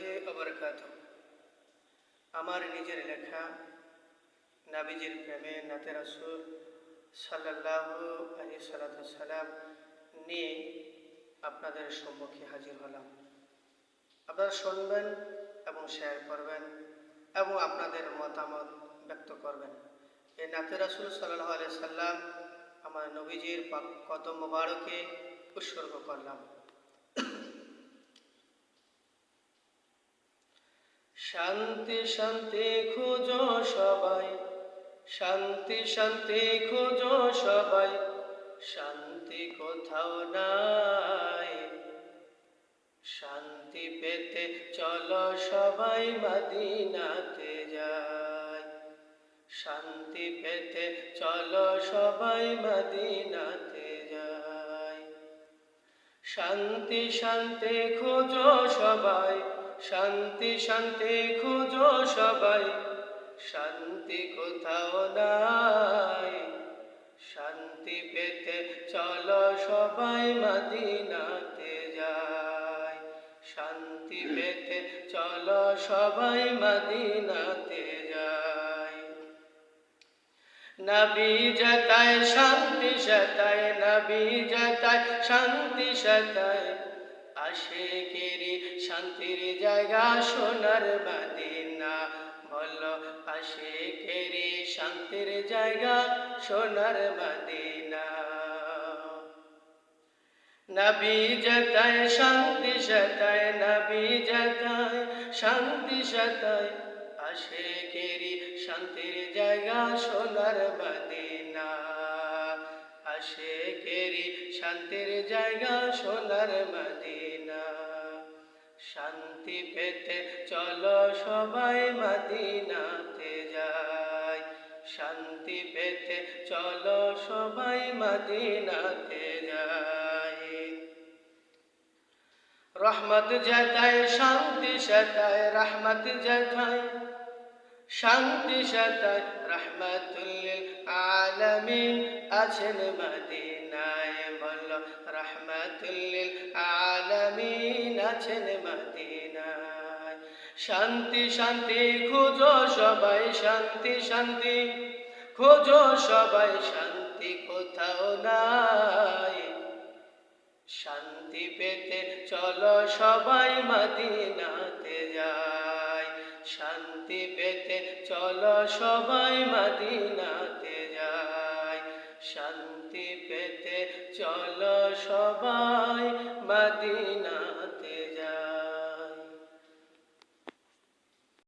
ওয়া বারাকাতুহু। আমার নিজের লেখা নবীজির প্রেমে নাতে রাসূল সাল্লাল্লাহু আলাইহি সাল্লাম নিয়ে আপনাদের সম্মুখে হাজির হলাম। আপনারা শুনবেন এবং শেয়ার করবেন এবং আপনাদের মতামত ব্যক্ত করবেন। এই নাতে রাসূল সাল্লাল্লাহু আলাইহি সাল্লাম আমার নবীজির পাক কদম মোবারকে উৎসর্গ করলাম। শান্তি শান্তি খুঁজো সবাই, শান্তি শান্তি খুঁজো সবাই, শান্তি কোথাও নাই। শান্তি পেতে চলো সবাই মদিনাতে যাই। শান্তি পেতে চলো সবাই মদিনাতে যাই। শান্তি শান্তি খুঁজো সবাই, শান্তি শান্তি খুঁজো সবাই, শান্তি কোথাও নাই। শান্তি পেতে চলো সবাই মদিনাতে যাই। শান্তি পেতে চলো সবাই মদিনাতে যাই। নবী যেথায় শান্তি সেথায়, নবী যেথায় শান্তি সেথায়, আশিকেরই শান্তির জায়গা সোনার মদিনা। বলো আশিকেরই শান্তির জায়গা সোনার মদিনা। নবী যেথায় শান্তি সেথায়, নবী যেথায় শান্তি সেথায়, আশিকেরই শান্তির জায়গা সোনার মদিনা। আশিকেরই শান্তির জায়গা সোনার মদিনা। শান্তি পেতে চলো সবাই মদিনাতে যাই। শান্তি পেতে চলো সবাই মদিনাতে যাই। রহমত যেথায় শান্তি সেথায়, রহমত যেথায় শান্তি সেথায়, রাহমাতুল লিল আলামিন আছেন মদিনায়। বলো রাহমাতুল লিল আলামিন আছেন মদিনায়। শান্তি শান্তি খুঁজো সবাই, শান্তি শান্তি খুঁজো সবাই, শান্তি কোথাও নাই। শান্তি পেতে চলো সবাই মদিনাতে যাই। শান্তি পেতে চলো সবাই মদিনাতে যাই। শান্তি পেতে চলো সবাই